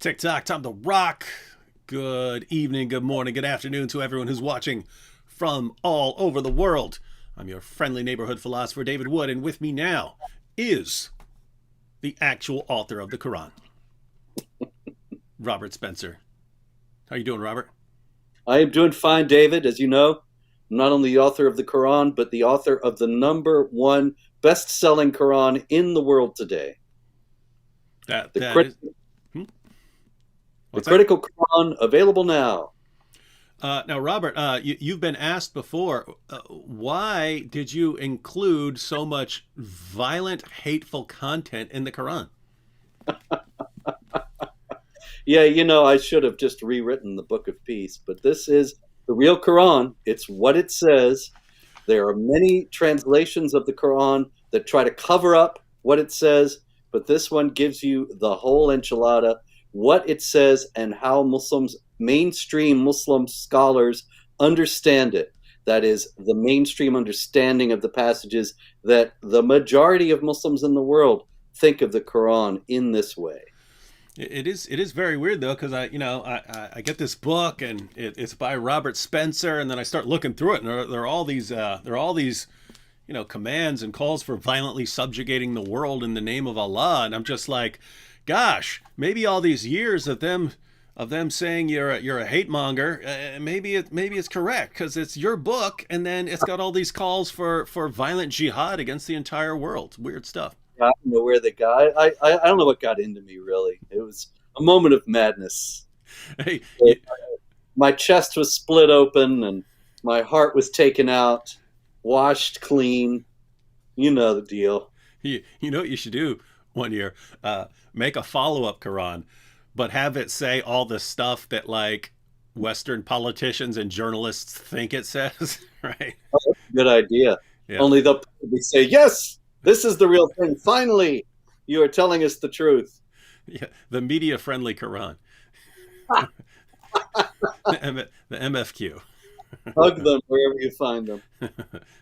TikTok, time to rock. Good evening, good morning, good afternoon to everyone who's watching from all over the world. I'm your friendly neighborhood philosopher, David Wood, and with me now is the actual author of the Quran, Robert Spencer. How you doing, Robert? I am doing fine, David. As you know, I'm not only the author of the Quran, but the author of the number one best-selling Quran in the world today. That The, that crit- is. Hmm? the What's that? Critical Quran, available now. Now, Robert, you've been asked before. Why did you include so much violent, hateful content in the Quran? Yeah, I should have just rewritten the Book of Peace, but this is the real Quran. It's what it says. There are many translations of the Quran that try to cover up what it says, but this one gives you the whole enchilada, what it says, and how mainstream Muslim scholars understand it. That is the mainstream understanding of the passages that the majority of Muslims in the world think of the Quran in this way. It is very weird though, because I get this book and it's by Robert Spencer, and then I start looking through it, and there are all these commands and calls for violently subjugating the world in the name of Allah, and I'm just like, gosh, maybe all these years of them saying you're a hate monger, maybe it's correct because it's your book, and then it's got all these calls for violent jihad against the entire world. Weird stuff. I don't know where they got. I don't know what got into me. Really, it was a moment of madness. Hey, you, My chest was split open, and my heart was taken out, washed clean. You know the deal. you know what you should do one year? Make a follow-up Quran, but have it say all the stuff that like Western politicians and journalists think it says, right? Good idea. Yeah. Only they'll probably say, "Yes, this is the real thing. Finally, you are telling us the truth." Yeah, the media-friendly Quran, the MFQ, Hug them wherever you find them.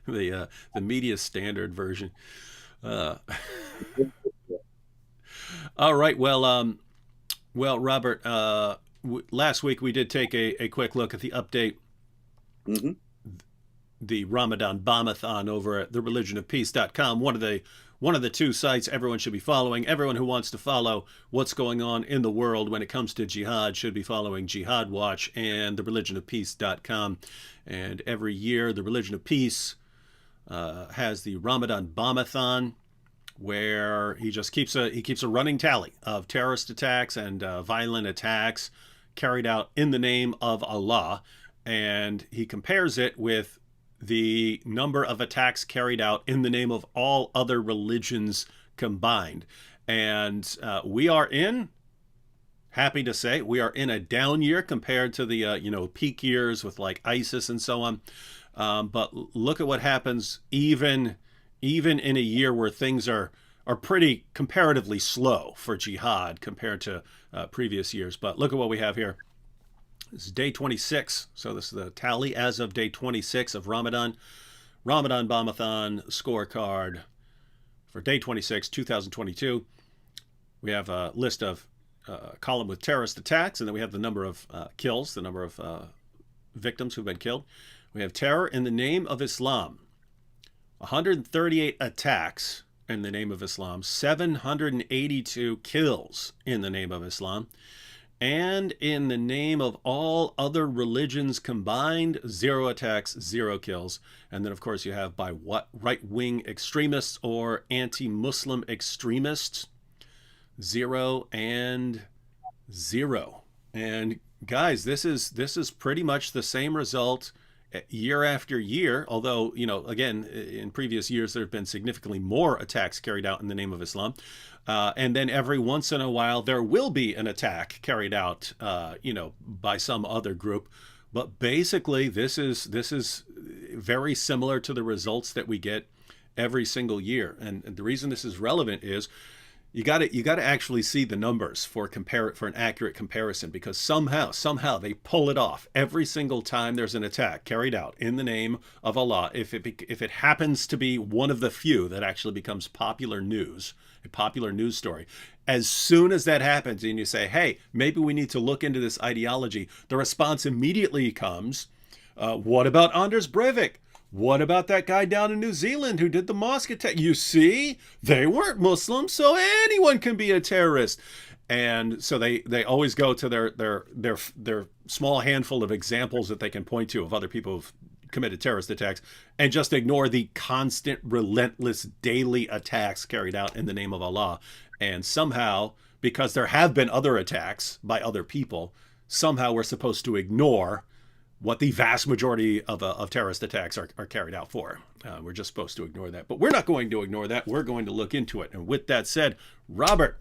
the media standard version. Uh, all right, well, Robert. Last week we did take a quick look at the update, Hmm. the Ramadan Bombathon over at thereligionofpeace.com, one of the two sites everyone should be following. Everyone who wants to follow what's going on in the world when it comes to jihad should be following Jihad Watch and thereligionofpeace.com. And every year, the Religion of Peace has the Ramadan Bombathon, where he keeps a running tally of terrorist attacks and violent attacks carried out in the name of Allah, and he compares it with the number of attacks carried out in the name of all other religions combined. And happy to say, we are in a down year compared to the peak years with like ISIS and so on. But look at what happens even in a year where things are pretty comparatively slow for jihad compared to previous years. But look at what we have here. This is day 26. So this is the tally as of day 26 of Ramadan. Ramadan Bombathon scorecard for day 26, 2022. We have a list of column with terrorist attacks, and then we have the number of kills, the number of victims who've been killed. We have terror in the name of Islam. 138 attacks in the name of Islam, 782 kills in the name of Islam, and in the name of all other religions combined, 0 attacks, 0 kills. And then, of course, you have by what right-wing extremists or anti-Muslim extremists, 0 and 0. And guys, this is pretty much the same result year after year, although, again, in previous years, there have been significantly more attacks carried out in the name of Islam. And then every once in a while, there will be an attack carried out, by some other group. But basically, this is very similar to the results that we get every single year. And the reason this is relevant is you got to actually see the numbers for an accurate comparison, because somehow they pull it off every single time there's an attack carried out in the name of Allah. If it happens to be one of the few that actually becomes popular news, a popular news story, as soon as that happens and you say, hey, maybe we need to look into this ideology, the response immediately comes, what about Anders Breivik? What about that guy down in New Zealand who did the mosque attack? You see, they weren't Muslims, so anyone can be a terrorist. And so they always go to their small handful of examples that they can point to of other people who've committed terrorist attacks, and just ignore the constant, relentless, daily attacks carried out in the name of Allah. And somehow, because there have been other attacks by other people, somehow we're supposed to ignore what the vast majority of terrorist attacks are carried out for. We're just supposed to ignore that. But we're not going to ignore that. We're going to look into it. And with that said, Robert,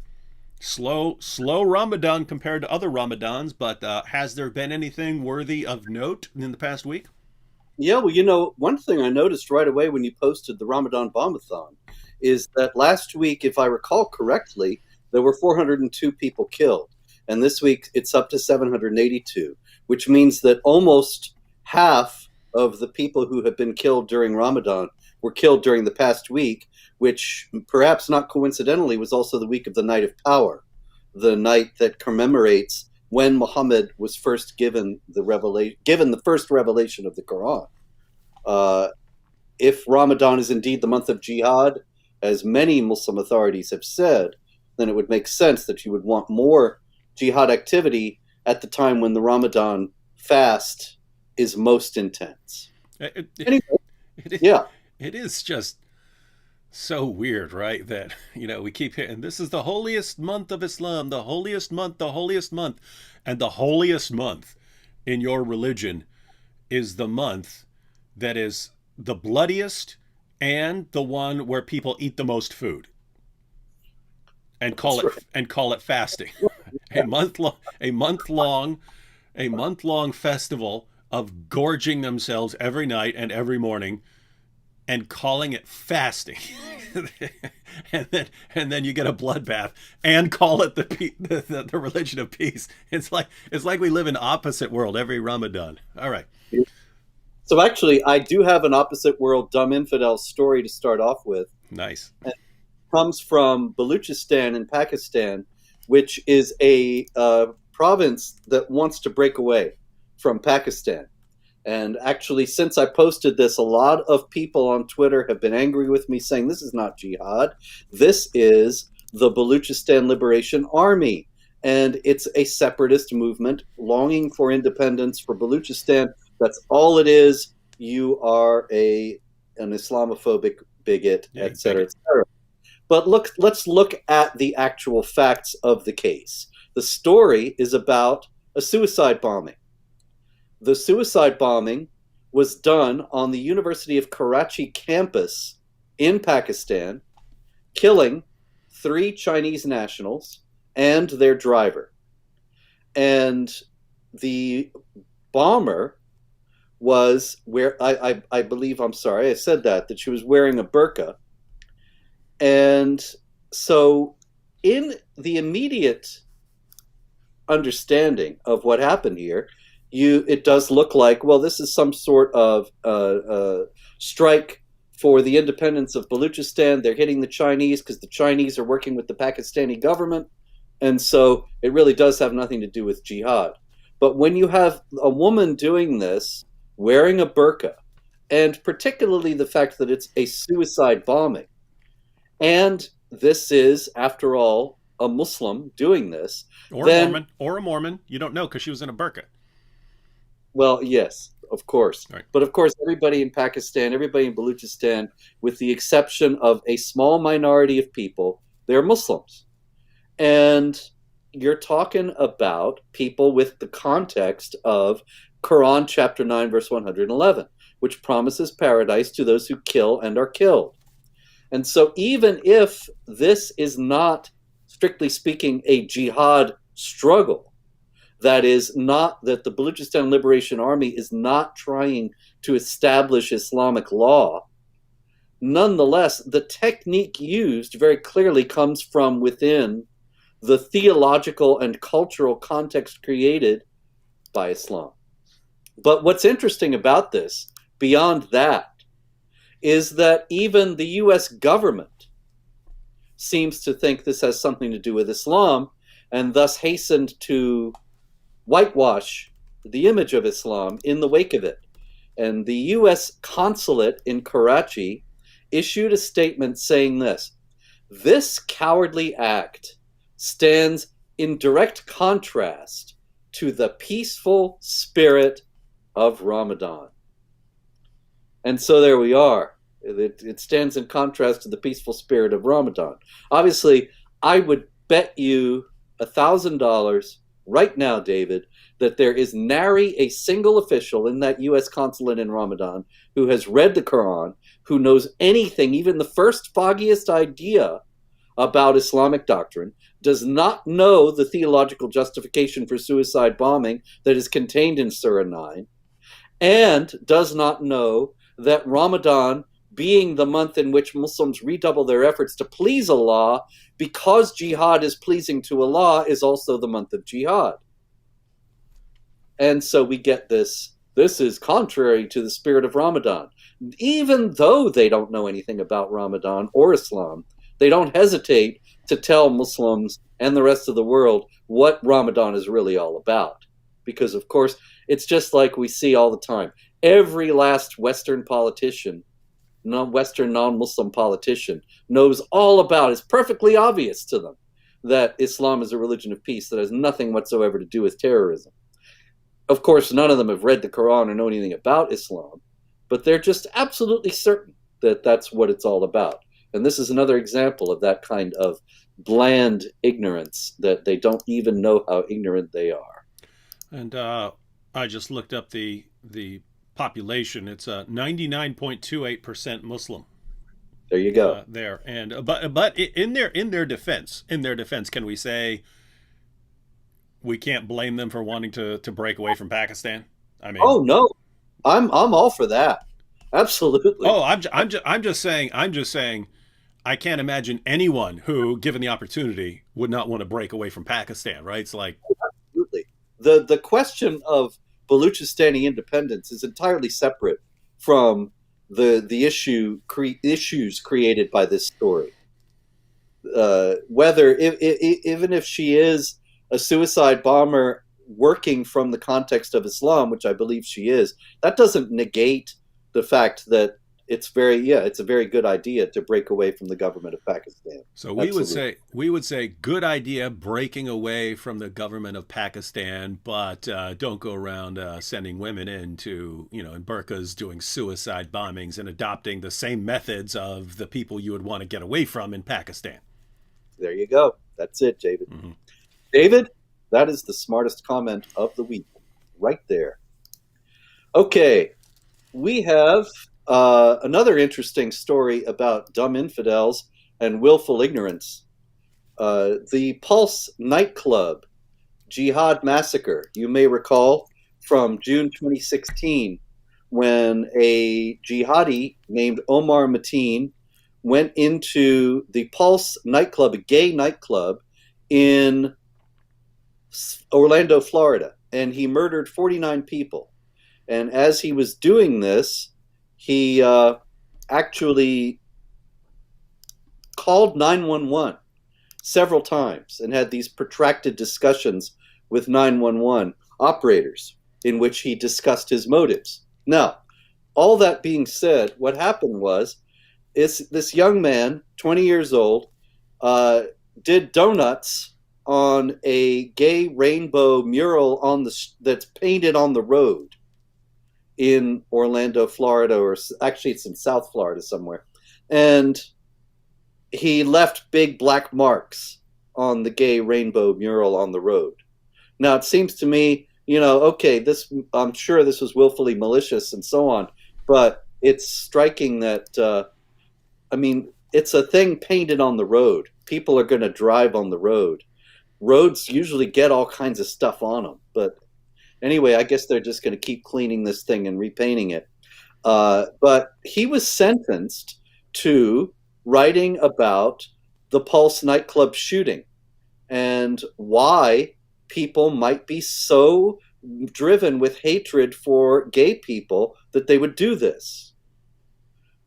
slow Ramadan compared to other Ramadans, but has there been anything worthy of note in the past week? Yeah, well, one thing I noticed right away when you posted the Ramadan Bombathon is that last week, if I recall correctly, there were 402 people killed. And this week it's up to 782, which means that almost half of the people who have been killed during Ramadan were killed during the past week, which perhaps not coincidentally was also the week of the Night of Power, the night that commemorates when Muhammad was first given the first revelation of the Quran. If Ramadan is indeed the month of jihad, as many Muslim authorities have said, then it would make sense that you would want more jihad activity at the time when the Ramadan fast is most intense. Anyway, yeah. It is just so weird, right? That, we keep hearing, this is the holiest month of Islam, the holiest month, the holiest month. And the holiest month in your religion is the month that is the bloodiest and the one where people eat the most food. And call it fasting. a month long festival of gorging themselves every night and every morning, and calling it fasting. and then you get a bloodbath and call it the religion of peace. It's like we live in opposite world every Ramadan. All right. So actually, I do have an opposite world dumb infidel story to start off with. Nice. And it comes from Baluchistan in Pakistan, which is a province that wants to break away from Pakistan. And actually, since I posted this, a lot of people on Twitter have been angry with me, saying this is not jihad. This is the Baluchistan Liberation Army. And it's a separatist movement longing for independence for Baluchistan. That's all it is. You are an Islamophobic bigot, etc., etc. But let's look at the actual facts of the case. The story is about a suicide bombing. The suicide bombing was done on the University of Karachi campus in Pakistan, killing 3 Chinese nationals and their driver. And the bomber was I believe, I'm sorry, I said that she was wearing a burqa. And so in the immediate understanding of what happened here, it does look like, well, this is some sort of strike for the independence of Baluchistan. They're hitting the Chinese because the Chinese are working with the Pakistani government. And so it really does have nothing to do with jihad. But when you have a woman doing this, wearing a burqa, and particularly the fact that it's a suicide bombing, and this is, after all, a Muslim doing this. Or a Mormon. You don't know because she was in a burqa. Well, yes, of course. Right. But of course, everybody in Pakistan, everybody in Baluchistan, with the exception of a small minority of people, they're Muslims. And you're talking about people with the context of Quran chapter 9, verse 111, which promises paradise to those who kill and are killed. And so even if this is not, strictly speaking, a jihad struggle, that is not that the Baluchistan Liberation Army is not trying to establish Islamic law, nonetheless, the technique used very clearly comes from within the theological and cultural context created by Islam. But what's interesting about this, beyond that, is that even the US government seems to think this has something to do with Islam, and thus hastened to whitewash the image of Islam in the wake of it. And the US consulate in Karachi issued a statement saying this cowardly act stands in direct contrast to the peaceful spirit of Ramadan. And so there we are. It stands in contrast to the peaceful spirit of Ramadan. Obviously, I would bet you $1,000 right now, David, that there is nary a single official in that U.S. consulate in Ramadan who has read the Quran, who knows anything, even the first foggiest idea about Islamic doctrine, does not know the theological justification for suicide bombing that is contained in Surah 9, and does not know that Ramadan, being the month in which Muslims redouble their efforts to please Allah, because jihad is pleasing to Allah, is also the month of jihad. And so we get this is contrary to the spirit of Ramadan. Even though they don't know anything about Ramadan or Islam, they don't hesitate to tell Muslims and the rest of the world what Ramadan is really all about. Because, of course, it's just like we see all the time. Every last Western politician, Western non-Muslim politician, knows all about, it's perfectly obvious to them that Islam is a religion of peace that has nothing whatsoever to do with terrorism. Of course, none of them have read the Quran or know anything about Islam, but they're just absolutely certain that that's what it's all about. And this is another example of that kind of bland ignorance, that they don't even know how ignorant they are. And I just looked up the population. It's 99.28% Muslim. There you go. There, and but in their defense, can we say we can't blame them for wanting to break away from Pakistan? I mean, oh no, I'm all for that. Absolutely. Oh, I'm just saying. I can't imagine anyone who, given the opportunity, would not want to break away from Pakistan. Right? It's like, absolutely. The question of Baluchistani independence is entirely separate from the issues created by this story. Whether even if she is a suicide bomber working from the context of Islam, which I believe she is, that doesn't negate the fact that it's a very good idea to break away from the government of Pakistan. So we would say good idea breaking away from the government of Pakistan, but don't go around sending women into in burqas doing suicide bombings and adopting the same methods of the people you would want to get away from in Pakistan. There you go. That's it, David. Mm-hmm. David, that is the smartest comment of the week, right there. Okay, we have another interesting story about dumb infidels and willful ignorance. The Pulse nightclub Jihad massacre, you may recall, from June 2016, when a jihadi named Omar Mateen went into the Pulse nightclub, a gay nightclub in Orlando, Florida, and he murdered 49 people. And as he was doing this, he actually called 911 several times and had these protracted discussions with 911 operators in which he discussed his motives. Now, all that being said, what happened was this young man, 20 years old, did donuts on a gay rainbow mural that's painted on the road in Orlando, Florida, or actually it's in South Florida somewhere. And he left big black marks on the gay rainbow mural on the road. Now, it seems to me, okay, I'm sure this was willfully malicious and so on, but it's striking that, it's a thing painted on the road. People are going to drive on the road. Roads usually get all kinds of stuff on them, but anyway, I guess they're just going to keep cleaning this thing and repainting it. But he was sentenced to writing about the Pulse nightclub shooting and why people might be so driven with hatred for gay people that they would do this.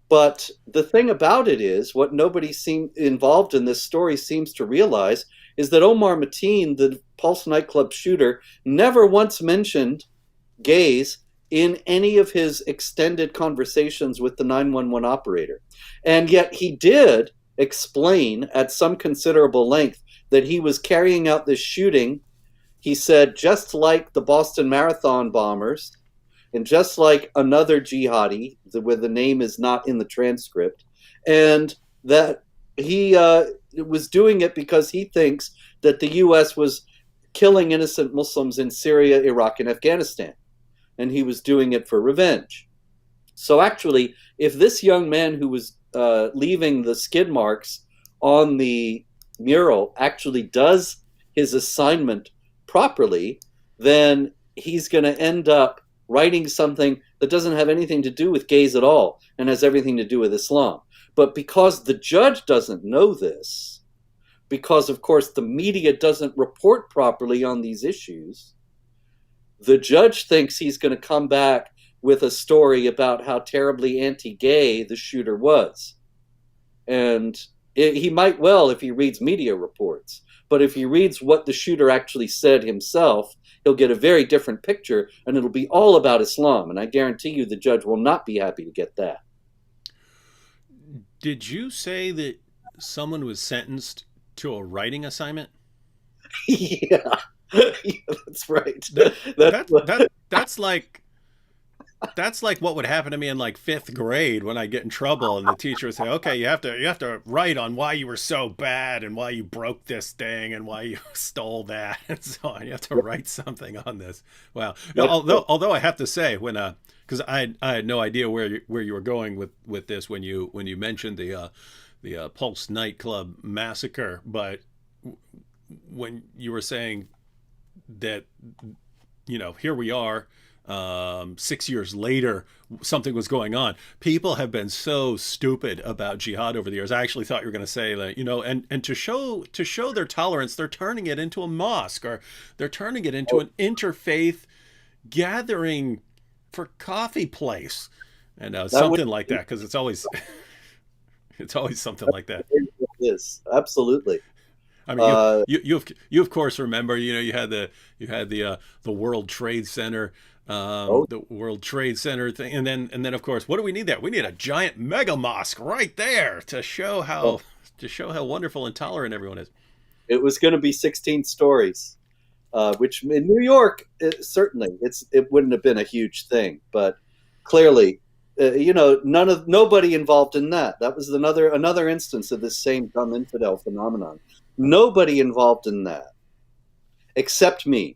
But the thing about it is, what nobody involved in this story seems to realize is that Omar Mateen, the Pulse nightclub shooter, never once mentioned gays in any of his extended conversations with the 911 operator. And yet he did explain at some considerable length that he was carrying out this shooting, he said, just like the Boston Marathon bombers, and just like another jihadi, where the name is not in the transcript, and that he was doing it because he thinks that the U.S. was killing innocent Muslims in Syria, Iraq, and Afghanistan, and he was doing it for revenge. So actually, if this young man who was leaving the skid marks on the mural actually does his assignment properly, then he's going to end up writing something that doesn't have anything to do with gays at all and has everything to do with Islam. But because the judge doesn't know this, because, of course, the media doesn't report properly on these issues, the judge thinks he's going to come back with a story about how terribly anti-gay the shooter was. And he might well if he reads media reports. But if he reads what the shooter actually said himself, he'll get a very different picture, and it'll be all about Islam. And I guarantee you the judge will not be happy to get that. Did you say that someone was sentenced to a writing assignment? Yeah. Yeah, that's right. That's like what would happen to me in like fifth grade when I get in trouble and the teacher would say, "Okay, you have to write on why you were so bad and why you broke this thing and why you stole that and so on. You have to write something on this." Wow. Although I have to say, when because I had no idea where you were going with this when you mentioned the Pulse nightclub massacre, but when you were saying that, here we are, 6 years later, something was going on. People have been so stupid about jihad over the years. I actually thought you were going to say that, and to show their tolerance, they're turning it into a mosque, or they're turning it into an interfaith gathering for coffee place, and something like that, because it's always something like that. It is absolutely. I mean, you of course remember, you had the World Trade Center, the World Trade Center thing, and then of course, what do we need there? We need a giant mega mosque right there to show how wonderful and tolerant everyone is. It was going to be 16 stories, which in New York, it wouldn't have been a huge thing, but clearly, nobody involved in that. That was another instance of this same dumb infidel phenomenon. Nobody involved in that, except me.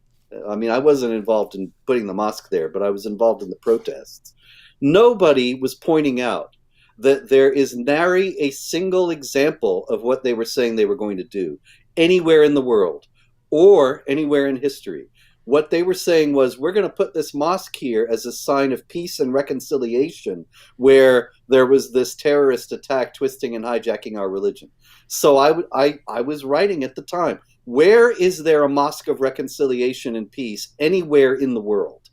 I mean, I wasn't involved in putting the mosque there, but I was involved in the protests. Nobody was pointing out that there is nary a single example of what they were saying they were going to do anywhere in the world or anywhere in history. What they were saying was, we're going to put this mosque here as a sign of peace and reconciliation, where there was this terrorist attack twisting and hijacking our religion. So I was writing at the time, where is there a mosque of reconciliation and peace anywhere in the world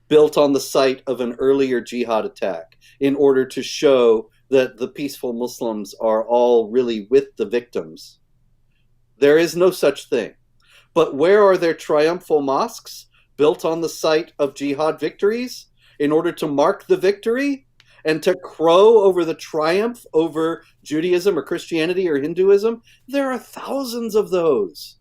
built on the site of an earlier jihad attack in order to show that the peaceful Muslims are all really with the victims? There is no such thing. But where are there triumphal mosques built on the site of jihad victories in order to mark the victory and to crow over the triumph over Judaism or Christianity or Hinduism? There are thousands of those.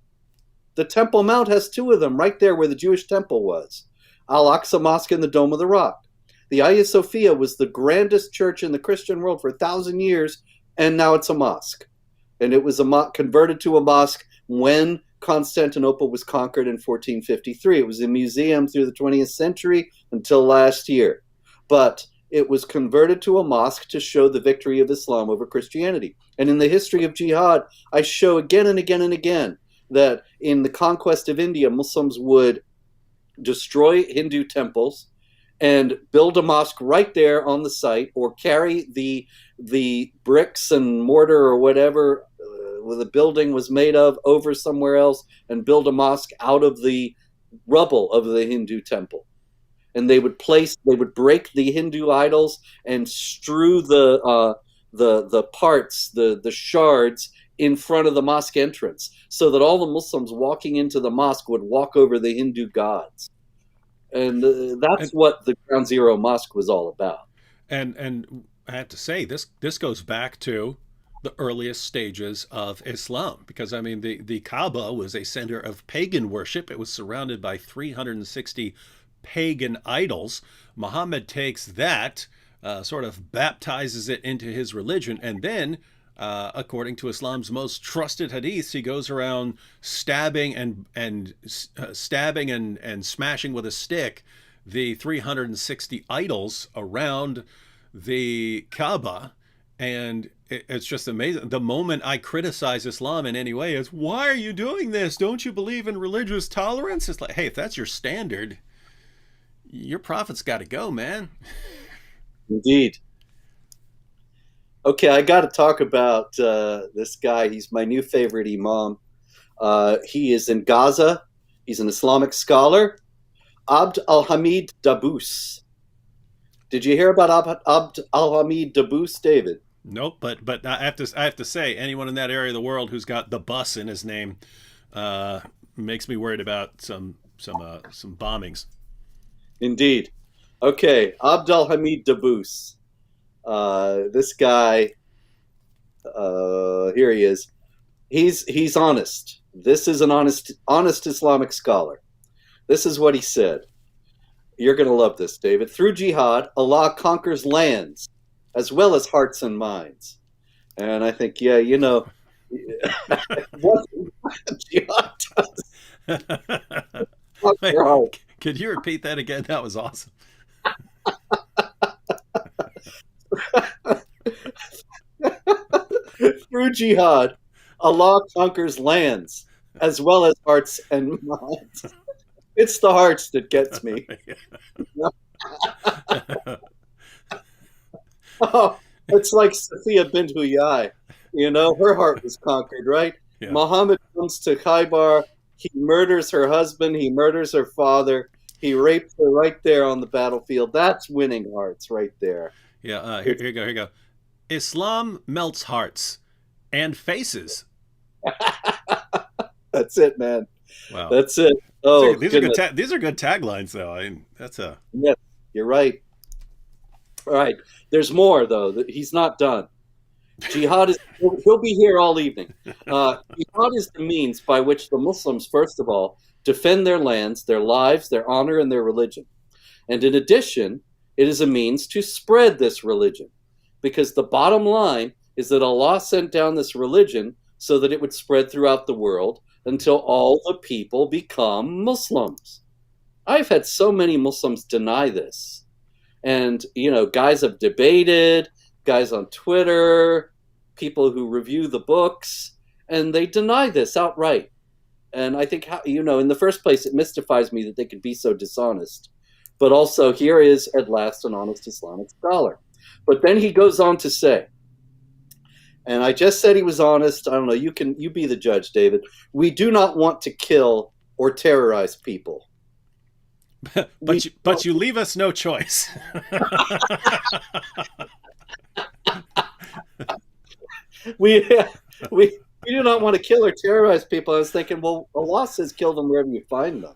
The Temple Mount has two of them right there where the Jewish temple was. Al-Aqsa Mosque and the Dome of the Rock. The Hagia Sophia was the grandest church in the Christian world for 1,000 years, and now it's a mosque. And it was converted to a mosque when Constantinople was conquered in 1453. It was a museum through the 20th century until last year. But it was converted to a mosque to show the victory of Islam over Christianity. And in the history of jihad, I show again and again and again that in the conquest of India, Muslims would destroy Hindu temples and build a mosque right there on the site, or carry the bricks and mortar or whatever the building was made of over somewhere else and build a mosque out of the rubble of the Hindu temple. And they would break the Hindu idols and strew the parts, the shards in front of the mosque entrance, so that all the Muslims walking into the mosque would walk over the Hindu gods. And that's what the Ground Zero Mosque was all about. And I have to say, this goes back to the earliest stages of Islam, because I mean the Kaaba was a center of pagan worship. It was surrounded by 360 pagan idols. Muhammad takes that, sort of baptizes it into his religion, and then, according to Islam's most trusted hadiths, he goes around stabbing and smashing with a stick the 360 idols around the Kaaba. And it's just amazing. The moment I criticize Islam in any way is, why are you doing this? Don't you believe in religious tolerance? It's like, hey, if that's your standard, your prophet's got to go, man. Indeed. Okay, I got to talk about this guy. He's my new favorite imam. He is in Gaza. He's an Islamic scholar. Abd al-Hamid Dabbous. Did you hear about Abd al-Hamid Dabbous, David? Nope, but I have to say, anyone in that area of the world who's got the bus in his name makes me worried about some bombings. Indeed. Okay, Abd al-Hamid Dabbous. This guy, here he is. He's honest. This is an honest Islamic scholar. This is what he said. You're going to love this, David. Through jihad, Allah conquers lands as well as hearts and minds. And I think, yeah, you know, what jihad does. Wait, could you repeat that again? That was awesome. Through jihad, Allah conquers lands as well as hearts and minds. It's the hearts that gets me. Oh, it's like Sophia bint Huyai. You know, her heart was conquered, right? Yeah. Muhammad comes to Khaybar. He murders her husband. He murders her father. He rapes her right there on the battlefield. That's winning hearts right there. Yeah, here you go. Islam melts hearts and faces. That's it, man. Wow. That's it. Oh, these are good. These are good taglines, though. I mean, that's a. Yes, you're right. All right. There's more, though. He's not done. Jihad is. He'll be here all evening. Jihad is the means by which the Muslims, first of all, defend their lands, their lives, their honor, and their religion. And in addition, it is a means to spread this religion, because the bottom line is that Allah sent down this religion so that it would spread throughout the world until all the people become Muslims. I've had so many Muslims deny this. And, you know, guys have debated, guys on Twitter, people who review the books, and they deny this outright. And I think, you know, in the first place, it mystifies me that they could be so dishonest. But also, here is, at last, an honest Islamic scholar. But then he goes on to say, and I just said he was honest. I don't know. You be the judge, David. We do not want to kill or terrorize people. But you leave us no choice. we do not want to kill or terrorize people. I was thinking, well, Allah says kill them wherever you find them.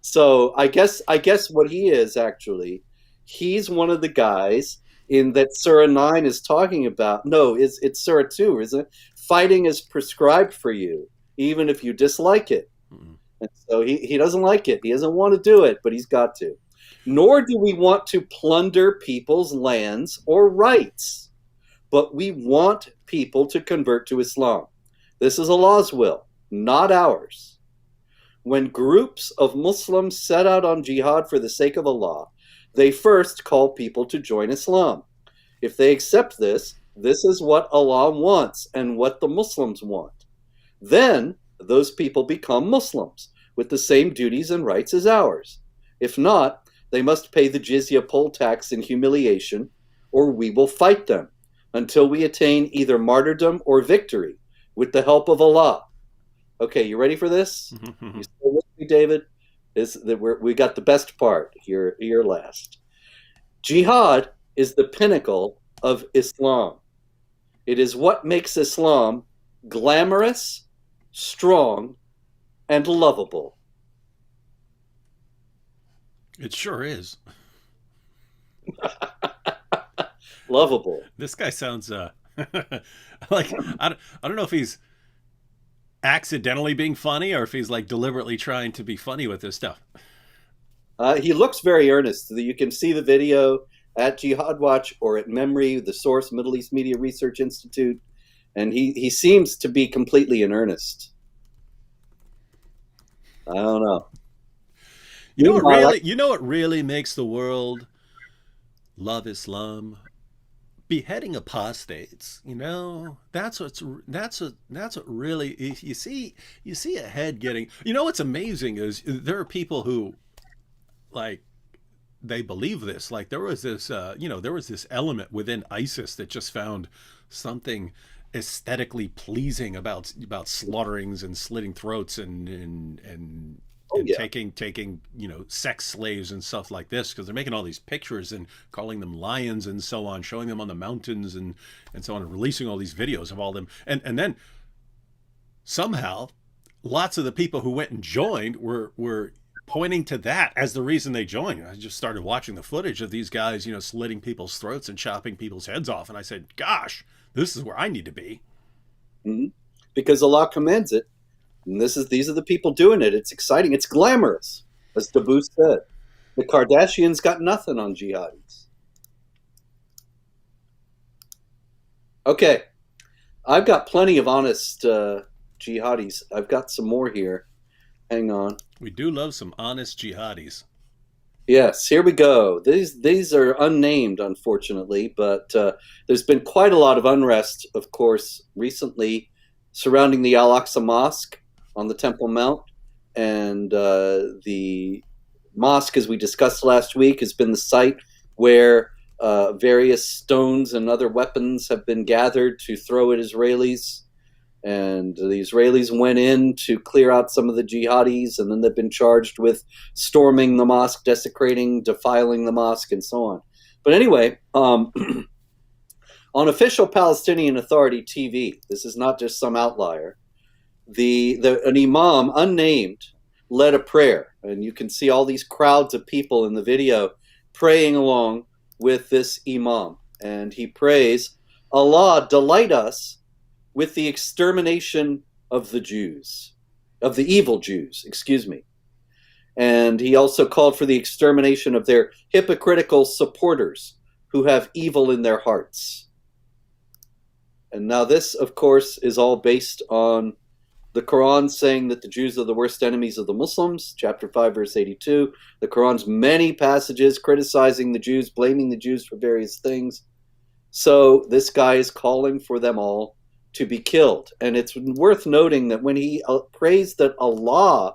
So I guess what he is actually, he's one of the guys in that Surah 9 is talking about. No, it's Surah 2, isn't it? Fighting is prescribed for you, even if you dislike it. Mm-hmm. And so he doesn't like it. He doesn't want to do it, but he's got to. Nor do we want to plunder people's lands or rights, but we want people to convert to Islam. This is Allah's will, not ours. When groups of Muslims set out on jihad for the sake of Allah, they first call people to join Islam. If they accept this, this is what Allah wants and what the Muslims want. Then those people become Muslims with the same duties and rights as ours. If not, They must pay the jizya poll tax in humiliation, or we will fight them until we attain either martyrdom or victory with the help of Allah. Okay, you ready for this? You still with me, David? Is that we got the best part here last. Jihad is the pinnacle of Islam. It is what makes Islam glamorous, strong, and lovable. It sure is. Lovable. This guy sounds like I don't know if he's accidentally being funny or if he's like deliberately trying to be funny with this stuff. He looks very earnest. You can see the video at Jihad Watch or at Memory, the source, Middle East Media Research Institute, and he seems to be completely in earnest. I don't know. You know what really makes the world love Islam? Beheading apostates. That's what really you see a head getting. What's amazing is there are people who like they believe this. Like there was this element within ISIS that just found something aesthetically pleasing about slaughterings and slitting throats and Yeah. taking sex slaves and stuff like this, because they're making all these pictures and calling them lions and so on, showing them on the mountains and so on, and releasing all these videos of all them, and then somehow lots of the people who went and joined were pointing to that as the reason they joined. I just started watching the footage of these guys slitting people's throats and chopping people's heads off, and I said, gosh, this is where I need to be. Mm-hmm. Because Allah commands it. And these are the people doing it. It's exciting. It's glamorous, as Dabu said. The Kardashians got nothing on jihadis. Okay, I've got plenty of honest jihadis. I've got some more here. Hang on. We do love some honest jihadis. Yes, here we go. These are unnamed, unfortunately, but there's been quite a lot of unrest, of course, recently surrounding the Al-Aqsa Mosque on the Temple Mount, and the mosque, as we discussed last week, has been the site where various stones and other weapons have been gathered to throw at Israelis, and the Israelis went in to clear out some of the jihadis, and then they've been charged with storming the mosque, desecrating, defiling the mosque, and so on. But anyway, on official Palestinian Authority TV, this is not just some outlier, an imam, unnamed, led a prayer. And you can see all these crowds of people in the video praying along with this imam. And he prays, Allah, delight us with the extermination of the Jews, of the evil Jews, excuse me. And he also called for the extermination of their hypocritical supporters who have evil in their hearts. And now this, of course, is all based on the Quran saying that the Jews are the worst enemies of the Muslims, chapter 5, verse 82. The Quran's many passages criticizing the Jews, blaming the Jews for various things. So this guy is calling for them all to be killed. And it's worth noting that when he prays that Allah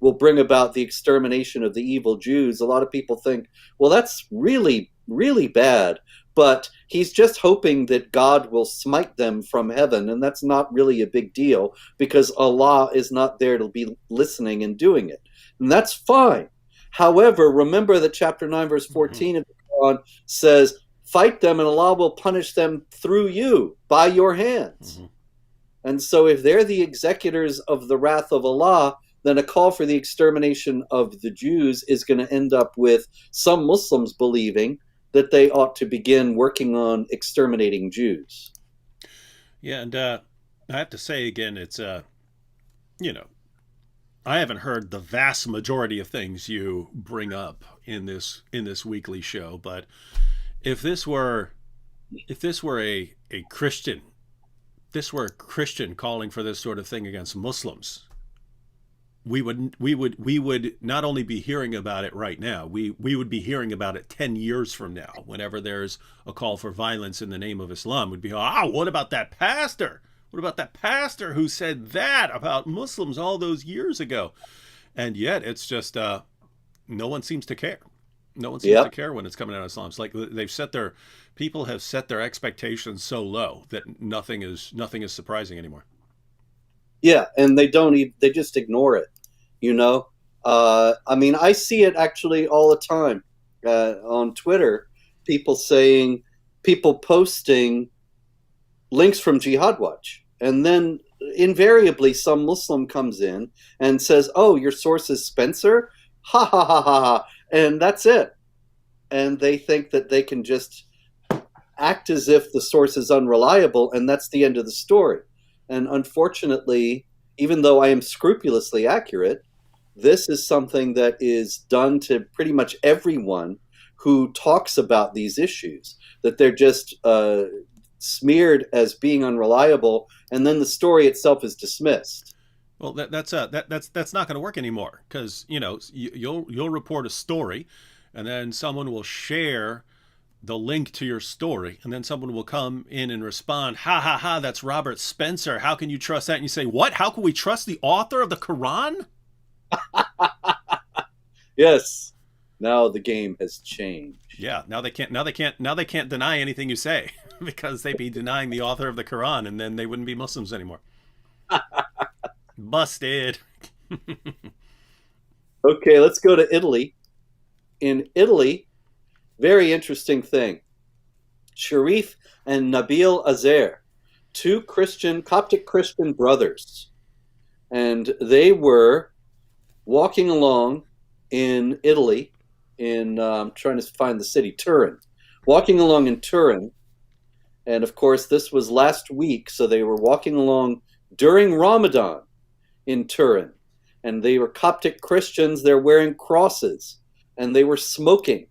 will bring about the extermination of the evil Jews, a lot of people think, well, that's really, really bad. But he's just hoping that God will smite them from heaven, and that's not really a big deal because Allah is not there to be listening and doing it. And that's fine. However, remember that chapter 9, verse 14 of the Quran says, fight them and Allah will punish them through you, by your hands. Mm-hmm. And so if they're the executors of the wrath of Allah, then a call for the extermination of the Jews is going to end up with some Muslims believing that they ought to begin working on exterminating Jews. Yeah, and I have to say again, it's I haven't heard the vast majority of things you bring up in this weekly show, but if this were a Christian, calling for this sort of thing against Muslims, we would not only be hearing about it right now, we would be hearing about it 10 years from now. Whenever there's a call for violence in the name of Islam, would be, what about that pastor? What about that pastor who said that about Muslims all those years ago? And yet it's just no one seems to care. No one seems to Yep. care when it's coming out of Islam. It's like people have set their expectations so low that nothing is surprising anymore. Yeah, and they don't even, they just ignore it, you know? I mean, I see it actually all the time on Twitter, people saying, people posting links from Jihad Watch. And then invariably some Muslim comes in and says, "Oh, your source is Spencer?" Ha ha ha ha ha. And that's it. And they think that they can just act as if the source is unreliable, and that's the end of the story. And unfortunately, even though I am scrupulously accurate, this is something that is done to pretty much everyone who talks about these issues, that they're just smeared as being unreliable, and then the story itself is dismissed. Well, that's not going to work anymore because you'll report a story, and then someone will share the link to your story, and then someone will come in and respond, "Ha ha ha! That's Robert Spencer. How can you trust that?" And you say, "What? How can we trust the author of the Quran?" Yes, now the game has changed. Yeah, now they can't deny anything you say because they'd be denying the author of the Quran, and then they wouldn't be Muslims anymore. Busted. Okay, let's go to Italy. In Italy, very interesting thing. Sharif and Nabil Azer, two Coptic Christian brothers, and they were walking along in Italy, I'm trying to find the city, Turin, walking along in Turin, and of course this was last week, so they were walking along during Ramadan in Turin, and they were Coptic Christians. They're wearing crosses, and they were smoking.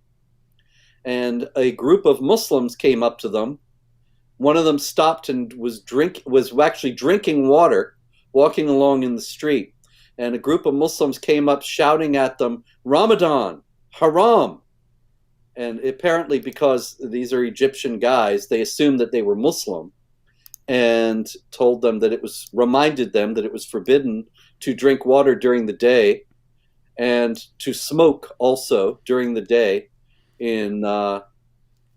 And a group of Muslims came up to them. One of them stopped and was actually drinking water, walking along in the street. And a group of Muslims came up shouting at them, "Ramadan, haram." And apparently, because these are Egyptian guys, they assumed that they were Muslim, and reminded them that it was forbidden to drink water during the day and to smoke also during the day in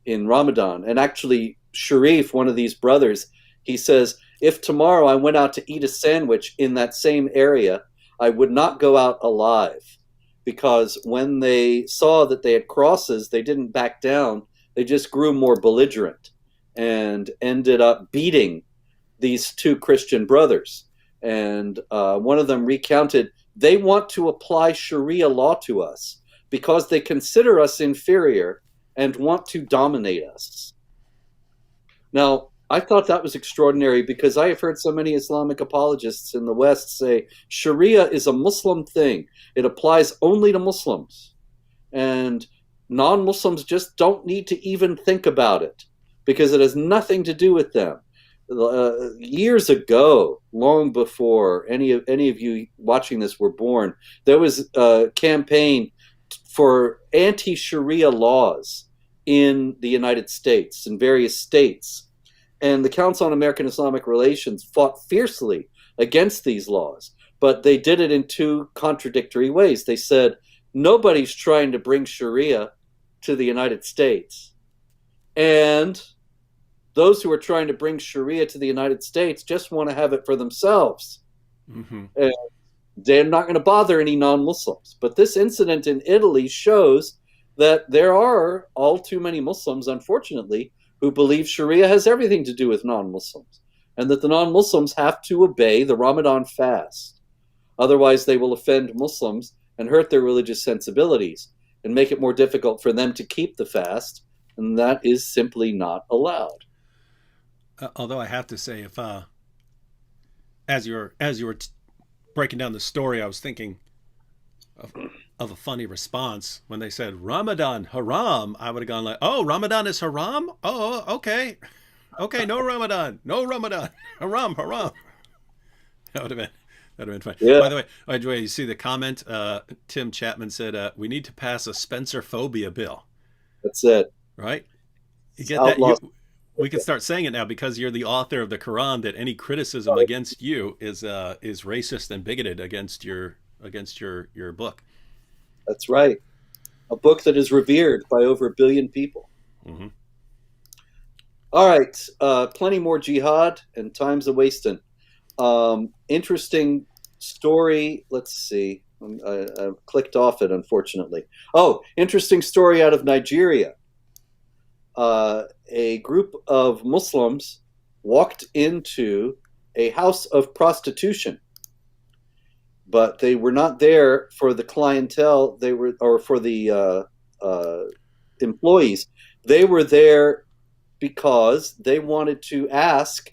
Ramadan. And actually, Sharif, one of these brothers, he says, "If tomorrow I went out to eat a sandwich in that same area, I would not go out alive." Because when they saw that they had crosses, they didn't back down. They just grew more belligerent and ended up beating these two Christian brothers. And one of them recounted, "They want to apply Sharia law to us because they consider us inferior and want to dominate us." Now, I thought that was extraordinary because I have heard so many Islamic apologists in the West say Sharia is a Muslim thing. It applies only to Muslims. And non-Muslims just don't need to even think about it because it has nothing to do with them. Years ago, long before any of you watching this were born, there was a campaign for anti-Sharia laws in the United States, in various states. And the Council on American Islamic Relations fought fiercely against these laws, but they did it in two contradictory ways. They said, nobody's trying to bring Sharia to the United States, and those who are trying to bring Sharia to the United States just want to have it for themselves. Mm-hmm. And they're not going to bother any non-Muslims. But this incident in Italy shows that there are all too many Muslims, unfortunately, who believe Sharia has everything to do with non-Muslims, and that the non-Muslims have to obey the Ramadan fast. Otherwise, they will offend Muslims and hurt their religious sensibilities and make it more difficult for them to keep the fast, and that is simply not allowed. Although I have to say, if as you were breaking down the story, I was thinking of a funny response when they said Ramadan haram. I would have gone like, "Oh, Ramadan is haram? Oh, okay, no Ramadan, haram, haram." That would have been fun. Yeah, By the way, you see the comment? Tim Chapman said, "We need to pass a Spencer phobia bill." that's it. Right? You It's get that? outlaw. We can start saying it now because you're the author of the Quran. That any criticism against you is racist and bigoted against your book. That's right. a book that is revered by over 1 billion people. Hmm. All right, plenty more jihad, and time's a wasting. Interesting story. Let's see. I clicked off it, unfortunately. Oh, interesting story out of Nigeria. A group of Muslims walked into a house of prostitution, but they were not there for the clientele. They were, or for the employees. They were there because they wanted to ask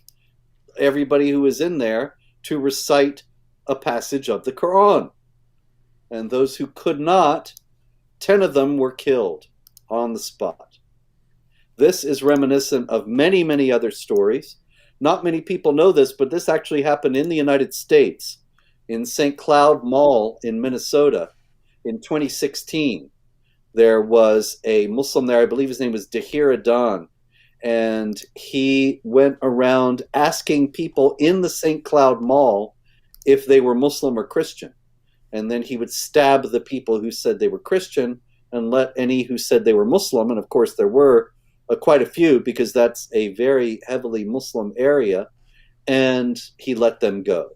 everybody who was in there to recite a passage of the Quran. And those who could not, 10 of them were killed on the spot. This is reminiscent of many, many other stories. Not many people know this, but this actually happened in the United States, in St. Cloud Mall in Minnesota in 2016. There was a Muslim there, I believe his name was Dahir Adan, and he went around asking people in the St. Cloud Mall if they were Muslim or Christian. And then he would stab the people who said they were Christian and let any who said they were Muslim, and of course there were quite a few, because that's a very heavily Muslim area, and he let them go.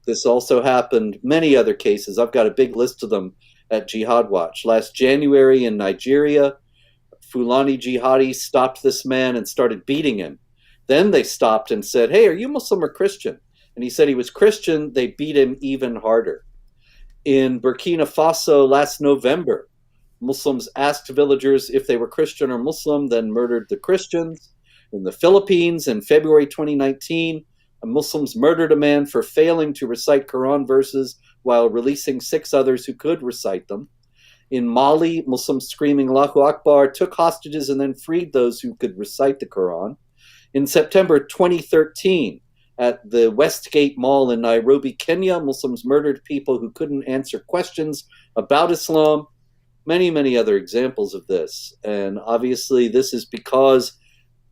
This also happened many other cases. I've got a big list of them at Jihad Watch. Last January in Nigeria, Fulani jihadis stopped this man and started beating him. Then they stopped and said, "Hey, are you Muslim or Christian?" And he said he was Christian. They beat him even harder. In Burkina Faso last November, Muslims asked villagers if they were Christian or Muslim, then murdered the Christians. In the Philippines in February 2019, Muslims murdered a man for failing to recite Quran verses while releasing 6 others who could recite them. In Mali, Muslims screaming Allahu Akbar took hostages and then freed those who could recite the Quran. In September 2013, at the Westgate Mall in Nairobi, Kenya, Muslims murdered people who couldn't answer questions about Islam. Many, many other examples of this. And obviously, this is because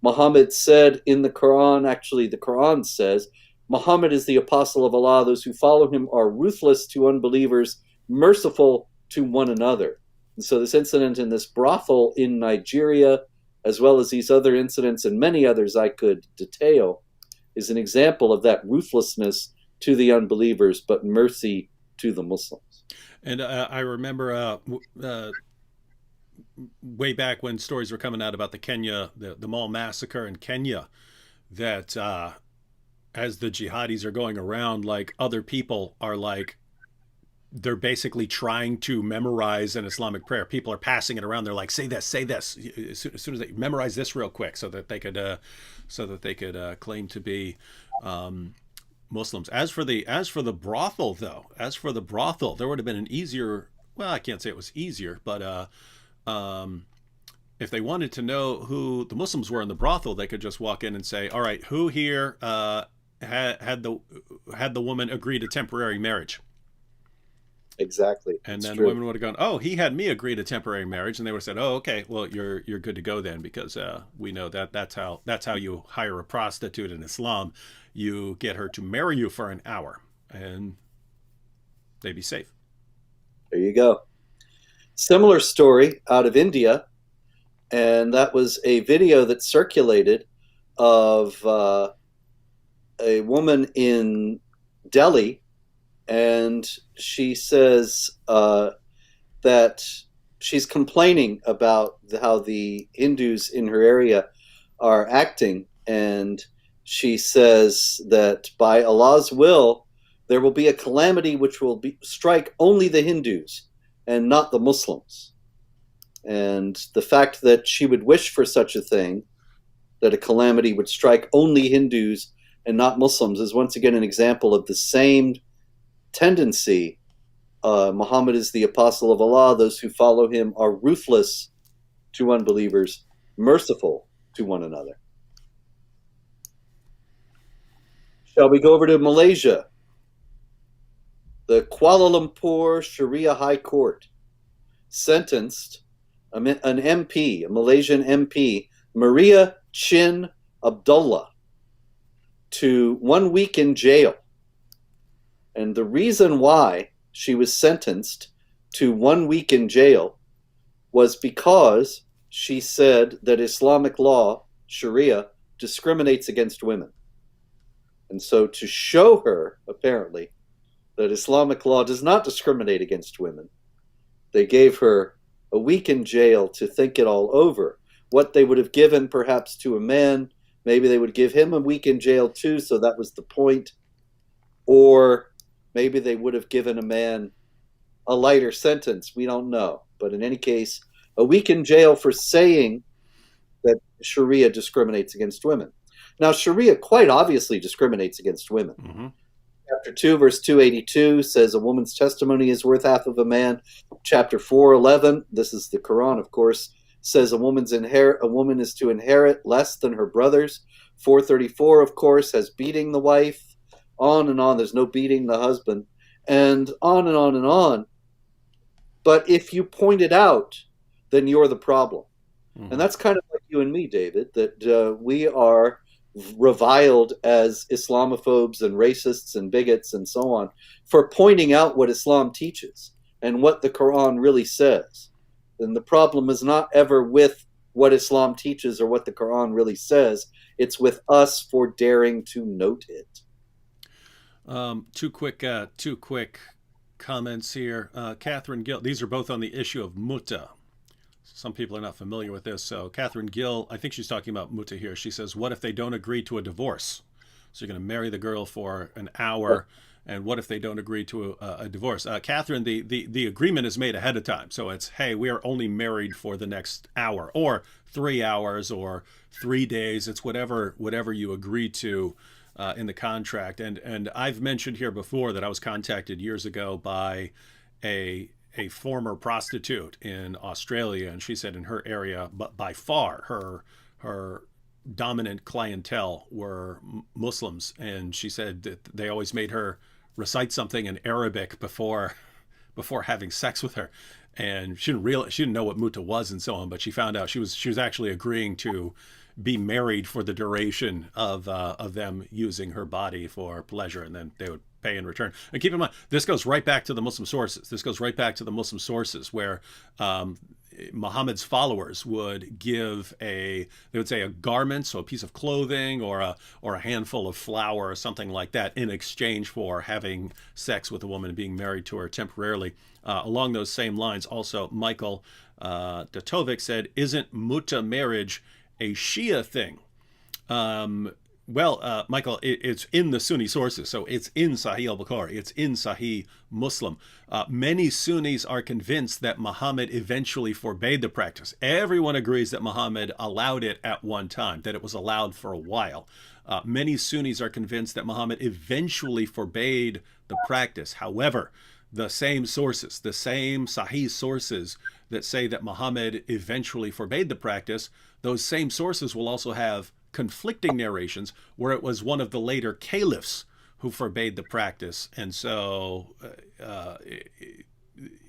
Muhammad said in the Quran, actually, the Quran says, Muhammad is the apostle of Allah. Those who follow him are ruthless to unbelievers, merciful to one another. And so, this incident in this brothel in Nigeria, as well as these other incidents and many others I could detail, is an example of that ruthlessness to the unbelievers, but mercy to the Muslims. And I remember way back when stories were coming out about the mall massacre in Kenya, that as the jihadis are going around, like, other people are like, they're basically trying to memorize an Islamic prayer. People are passing it around. They're like, say this, say this. As soon as they memorize this real quick, so that they could claim to be Muslims. As for the brothel, though, there would have been an easier. Well, I can't say it was easier, but if they wanted to know who the Muslims were in the brothel, they could just walk in and say, "All right, who here had the woman agree to temporary marriage?" Exactly. And it's then true. the women would have gone, "Oh, he had me agree to temporary marriage," and they would have said, "Oh, okay, well, you're good to go then, because we know that's how you hire a prostitute in Islam. You get her to marry you for an hour, and they'd be safe." There you go. Similar story out of India, and that was a video that circulated of a woman in Delhi, and she says that she's complaining about how the Hindus in her area are acting, and she says that by Allah's will, there will be a calamity which will strike only the Hindus and not the Muslims. And the fact that she would wish for such a thing, that a calamity would strike only Hindus and not Muslims, is once again an example of the same tendency. Muhammad is the apostle of Allah. Those who follow him are ruthless to unbelievers, merciful to one another. Shall we go over to Malaysia? The Kuala Lumpur Sharia High Court sentenced an MP, a Malaysian MP, Maria Chin Abdullah, to 1 week in jail. And the reason why she was sentenced to 1 week in jail was because she said that Islamic law, Sharia, discriminates against women. And so to show her, apparently, that Islamic law does not discriminate against women, they gave her a week in jail to think it all over. What they would have given perhaps to a man, maybe they would give him a week in jail too, so that was the point. Or maybe they would have given a man a lighter sentence. We don't know. But in any case, a week in jail for saying that Sharia discriminates against women. Now, Sharia quite obviously discriminates against women. Mm-hmm. Chapter 2, verse 282 says a woman's testimony is worth half of a man. Chapter 4:11, this is the Quran, of course, says a woman is to inherit less than her brothers. 434, of course, has beating the wife. On and on. There's no beating the husband. And on and on and on. But if you point it out, then you're the problem. Mm-hmm. And that's kind of like you and me, David, that we are reviled as Islamophobes and racists and bigots and so on for pointing out what Islam teaches and what the Quran really says. And the problem is not ever with what Islam teaches or what the Quran really says. It's with us for daring to note it. Two quick comments here. Catherine Gill, these are both on the issue of muta. Some people are not familiar with this. So Catherine Gill, I think she's talking about muta here. She says, what if they don't agree to a divorce? So you're going to marry the girl for an hour, and what if they don't agree to a divorce? Catherine, the agreement is made ahead of time. So it's, hey, we are only married for the next hour, or 3 hours, or 3 days. It's whatever you agree to in the contract. And I've mentioned here before that I was contacted years ago by a former prostitute in Australia, and she said in her area, but by far her dominant clientele were Muslims, and she said that they always made her recite something in Arabic before having sex with her, and she didn't know what muta was and so on, but she found out she was actually agreeing to be married for the duration of them using her body for pleasure, and then they would pay in return. And keep in mind, this goes right back to the Muslim sources. Where Muhammad's followers would give they would say a garment, so a piece of clothing, or a handful of flour or something like that, in exchange for having sex with a woman and being married to her temporarily. Along those same lines, also Michael Datovic said, "Isn't muta marriage a Shia thing?" Michael, it's in the Sunni sources, so it's in Sahih al-Bukhari, it's in Sahih Muslim. Many Sunnis are convinced that Muhammad eventually forbade the practice. Everyone agrees that Muhammad allowed it at one time, that it was allowed for a while. Many Sunnis are convinced that Muhammad eventually forbade the practice. However, the same sources, the same Sahih sources that say that Muhammad eventually forbade the practice, those same sources will also have conflicting narrations where it was one of the later caliphs who forbade the practice. And so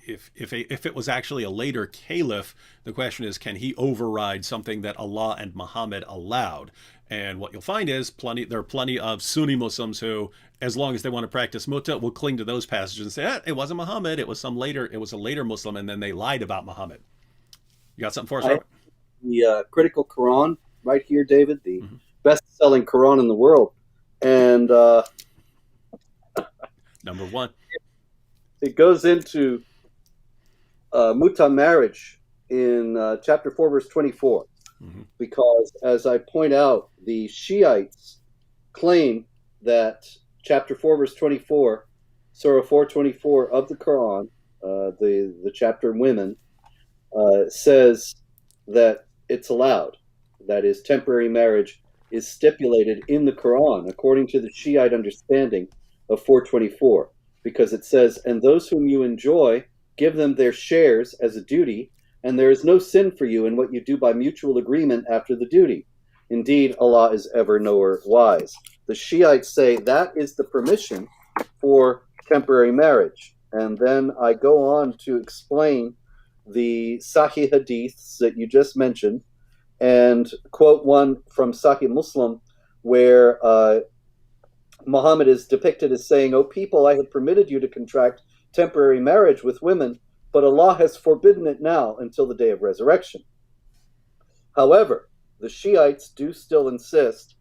if it was actually a later caliph, the question is, can he override something that Allah and Muhammad allowed? And what you'll find is there are plenty of Sunni Muslims who, as long as they want to practice muta, will cling to those passages and say, it wasn't Muhammad, it was a later Muslim, and then they lied about Muhammad. You got something for us, Robert? The Critical Quran right here, David, the best-selling Quran in the world. And number one. It goes into muta marriage in chapter 4, verse 24. Because, as I point out, the Shiites claim that chapter 4, verse 24, Surah 424 of the Quran, the chapter Women, says that it's allowed. That is, temporary marriage is stipulated in the Quran, according to the Shiite understanding of 424, because it says, and those whom you enjoy, give them their shares as a duty, and there is no sin for you in what you do by mutual agreement after the duty. Indeed, Allah is ever knower wise. The Shiites say that is the permission for temporary marriage. And then I go on to explain the Sahih hadiths that you just mentioned, and quote one from Sahih Muslim, where Muhammad is depicted as saying, O people, I have permitted you to contract temporary marriage with women, but Allah has forbidden it now until the day of resurrection. However, the Shiites do still insist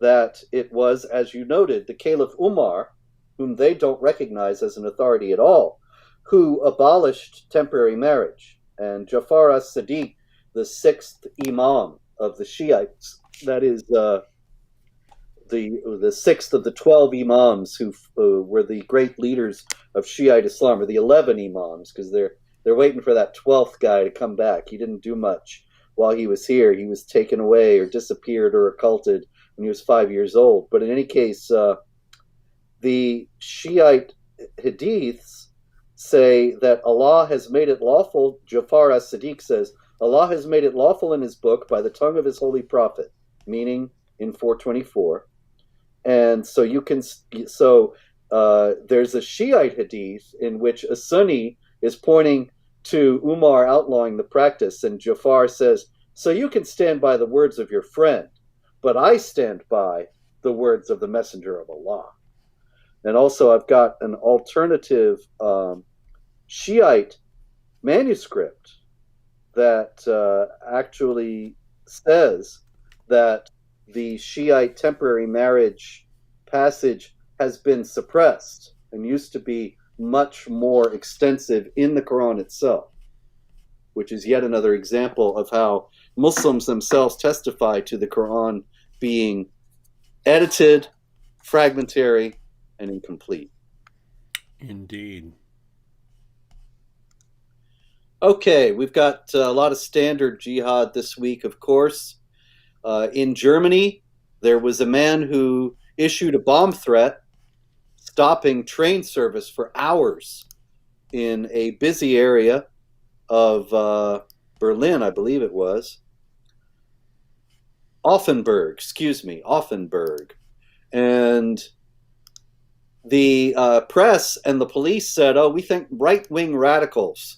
that it was, as you noted, the Caliph Umar, whom they don't recognize as an authority at all, who abolished temporary marriage. And Jafar as-Sadiq, the sixth Imam of the Shiites, that is the sixth of the 12 Imams who were the great leaders of Shiite Islam, or the 11 Imams, because they're waiting for that 12th guy to come back. He didn't do much while he was here. He was taken away or disappeared or occulted when he was 5 years old. But in any case, the Shiite hadiths say that Allah has made it lawful. Jafar as-Sadiq says, Allah has made it lawful in his book by the tongue of his holy prophet, meaning in 424. And so there's a Shiite hadith in which a Sunni is pointing to Umar outlawing the practice, and Jafar says, so you can stand by the words of your friend, but I stand by the words of the messenger of Allah. And also I've got an alternative Shiite manuscript that actually says that the Shiite temporary marriage passage has been suppressed and used to be much more extensive in the Quran itself, which is yet another example of how Muslims themselves testify to the Quran being edited, fragmentary, and incomplete. Indeed. Okay, we've got a lot of standard jihad this week, of course. In Germany, there was a man who issued a bomb threat stopping train service for hours in a busy area of Berlin, I believe it was. Offenburg. And the press and the police said, oh, we think right-wing radicals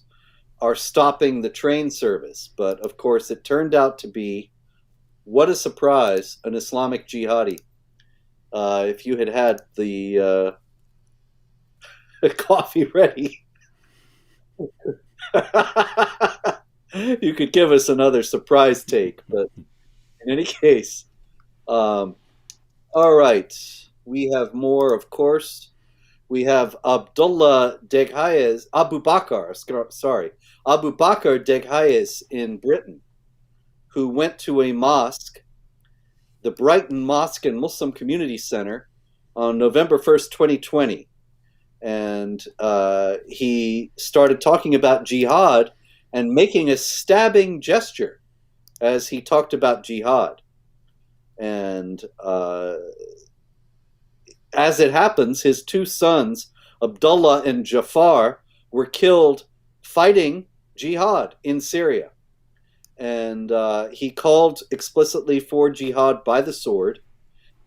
are stopping the train service. But, of course, it turned out to be, what a surprise, an Islamic jihadi. If you had the coffee ready, you could give us another surprise take. But in any case, all right, we have more, of course. We have Abu Bakr Deghayes in Britain, who went to a mosque, the Brighton Mosque and Muslim Community Center, on November 1st, 2020. And he started talking about jihad and making a stabbing gesture as he talked about jihad. And as it happens, his two sons, Abdullah and Jafar, were killed fighting jihad in Syria. And he called explicitly for jihad by the sword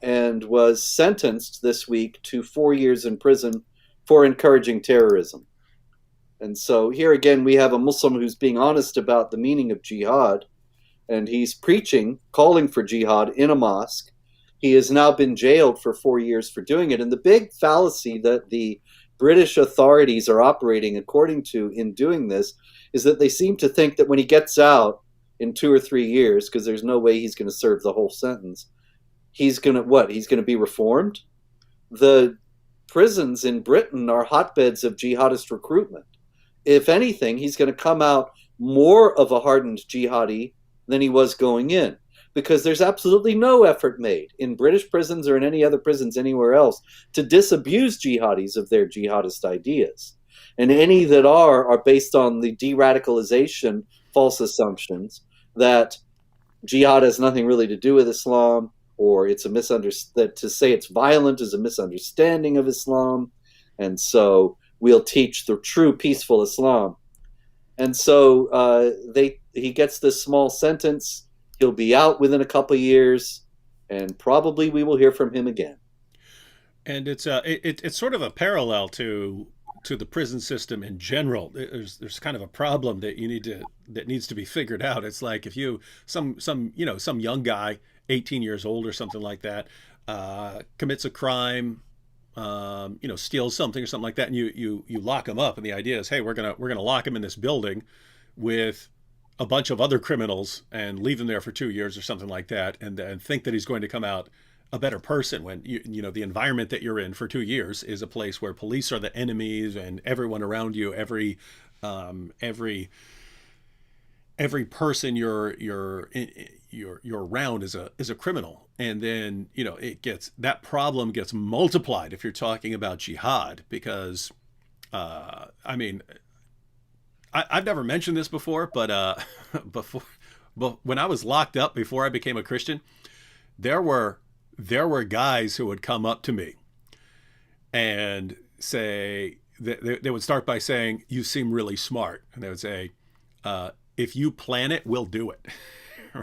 and was sentenced this week to 4 years in prison for encouraging terrorism. And so here again we have a Muslim who's being honest about the meaning of jihad, and he's preaching, calling for jihad in a mosque. He has now been jailed for 4 years for doing it. And the big fallacy that the British authorities are operating according to in doing this is that they seem to think that when he gets out in 2 or 3 years, because there's no way he's going to serve the whole sentence, he's going to what? He's going to be reformed? The prisons in Britain are hotbeds of jihadist recruitment. If anything, he's going to come out more of a hardened jihadi than he was going in, because there's absolutely no effort made in British prisons or in any other prisons anywhere else to disabuse jihadis of their jihadist ideas. And any that are based on the de-radicalization false assumptions that jihad has nothing really to do with Islam, or it's that to say it's violent is a misunderstanding of Islam, and so we'll teach the true peaceful Islam. And so he gets this small sentence. He'll be out within a couple of years, and probably we will hear from him again. And it's sort of a parallel to the prison system in general. There's kind of a problem that needs to be figured out. It's like if some young guy, 18 years old or something like that, commits a crime, steals something or something like that, and you lock him up, and the idea is, hey, we're gonna lock him in this building with a bunch of other criminals and leave him there for 2 years or something like that, and think that he's going to come out a better person when the environment that you're in for 2 years is a place where police are the enemies and everyone around you, every person you're around is a criminal. And then that problem gets multiplied if you're talking about jihad, because I mean, I've never mentioned this before, but but when I was locked up before I became a Christian, there were guys who would come up to me and say, they would start by saying, "You seem really smart," and they would say, "If you plan it, we'll do it."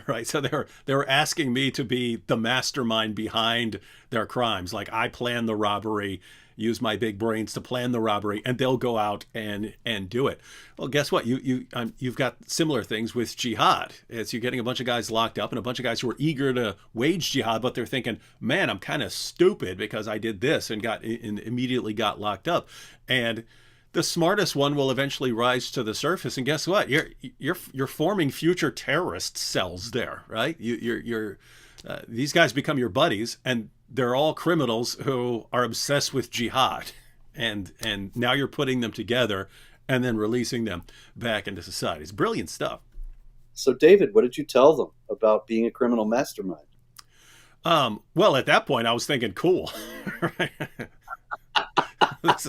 Right? So they were asking me to be the mastermind behind their crimes. Like, I plan the robbery, use my big brains to plan the robbery, and they'll go out and do it. Well, guess what? You've got similar things with jihad. It's, you're getting a bunch of guys locked up and a bunch of guys who are eager to wage jihad, but they're thinking, man, I'm kind of stupid because I did this and immediately got locked up. And the smartest one will eventually rise to the surface, and guess what? You're forming future terrorist cells there, right? These guys become your buddies, and they're all criminals who are obsessed with jihad, and now you're putting them together and then releasing them back into society. It's brilliant stuff. So, David, what did you tell them about being a criminal mastermind? Well, at that point, I was thinking, cool. Right? This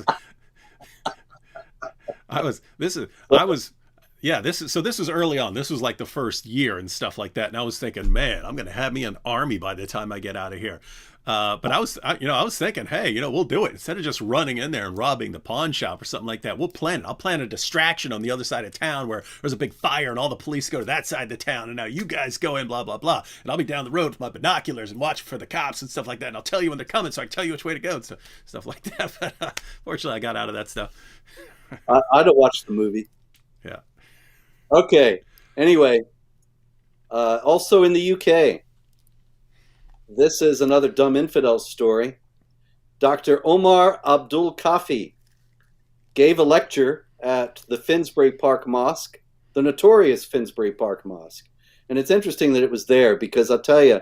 is, this is early on. This was like the first year and stuff like that. And I was thinking, man, I'm going to have me an army by the time I get out of here. But I was thinking, hey, we'll do it. Instead of just running in there and robbing the pawn shop or something like that, we'll plan it. I'll plan a distraction on the other side of town where there's a big fire and all the police go to that side of the town. And now you guys go in, blah, blah, blah. And I'll be down the road with my binoculars and watch for the cops and stuff like that. And I'll tell you when they're coming so I can tell you which way to go and stuff like that. But fortunately, I got out of that stuff. I'd have watched the movie. Yeah. Okay. Anyway, also in the UK, this is another dumb infidel story. Dr. Omar Abdul Kafi gave a lecture at the Finsbury Park Mosque, the notorious Finsbury Park Mosque. And it's interesting that it was there because I'll tell you,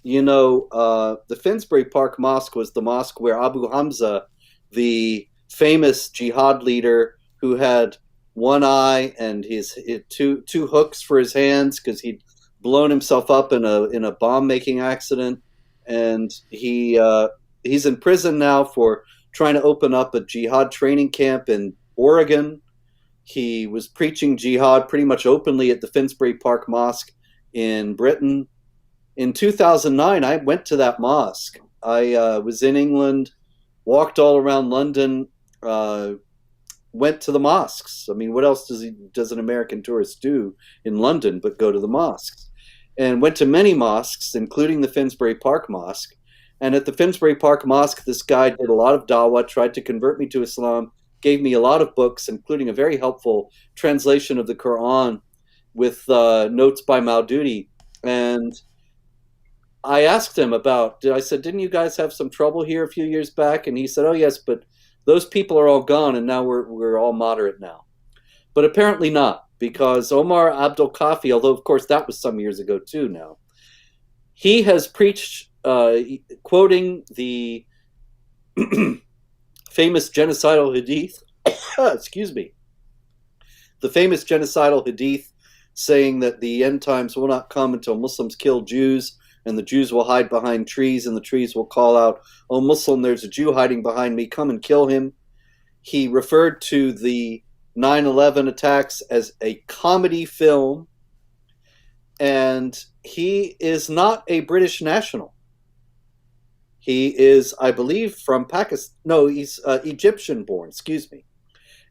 the Finsbury Park Mosque was the mosque where Abu Hamza, the famous jihad leader who had one eye and his two hooks for his hands because he'd blown himself up in a bomb making accident, and he's in prison now for trying to open up a jihad training camp in Oregon. He was preaching jihad pretty much openly at the Finsbury Park Mosque in Britain. In 2009, I went to that mosque. I was in England, walked all around London, went to the mosques. I mean, what else does an American tourist do in London but go to the mosques? And went to many mosques, including the Finsbury Park Mosque. And at the Finsbury Park Mosque, this guy did a lot of dawah, tried to convert me to Islam, gave me a lot of books, including a very helpful translation of the Quran with notes by Maududi. And I asked him I said, didn't you guys have some trouble here a few years back? And he said, oh, yes, but those people are all gone, and now we're all moderate now. But apparently not, because Omar Abdul Kafi, although, of course, that was some years ago, too, now, he has preached, quoting the famous genocidal hadith, excuse me, the famous genocidal hadith saying that the end times will not come until Muslims kill Jews, and the Jews will hide behind trees, and the trees will call out, "Oh, Muslim, there's a Jew hiding behind me, come and kill him." He referred to the 9/11 attacks as a comedy film, and he is not a British national. He is, I believe, from Pakistan. No, he's Egyptian born, excuse me.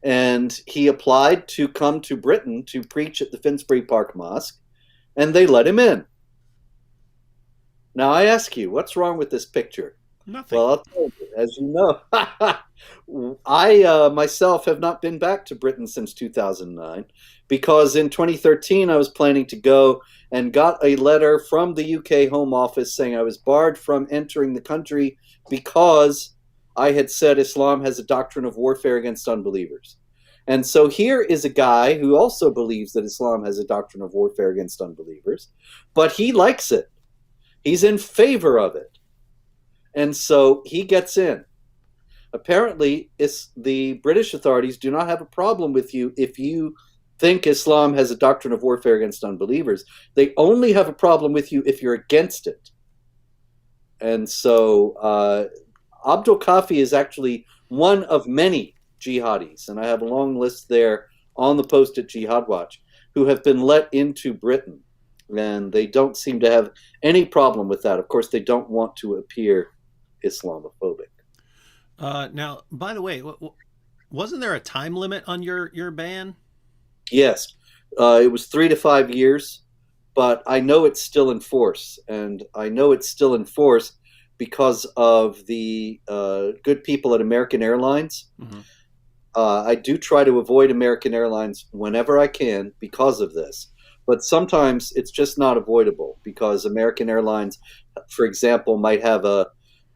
And he applied to come to Britain to preach at the Finsbury Park Mosque, and they let him in. Now, I ask you, what's wrong with this picture? Nothing. Well, I'll tell you, as you know, I myself have not been back to Britain since 2009 because in 2013 I was planning to go and got a letter from the UK Home Office saying I was barred from entering the country because I had said Islam has a doctrine of warfare against unbelievers. And so here is a guy who also believes that Islam has a doctrine of warfare against unbelievers, but he likes it. He's in favor of it. And so he gets in. Apparently, the British authorities do not have a problem with you if you think Islam has a doctrine of warfare against unbelievers. They only have a problem with you if you're against it. And so Abdul Kafi is actually one of many jihadis, and I have a long list there on the post at Jihad Watch, who have been let into Britain. And they don't seem to have any problem with that. Of course, they don't want to appear Islamophobic. Now, by the way, wasn't there a time limit on your ban? Yes, it was 3 to 5 years, but I know it's still in force. And I know it's still in force because of the good people at American Airlines. Mm-hmm. I do try to avoid American Airlines whenever I can because of this. But sometimes it's just not avoidable because American Airlines, for example, might have a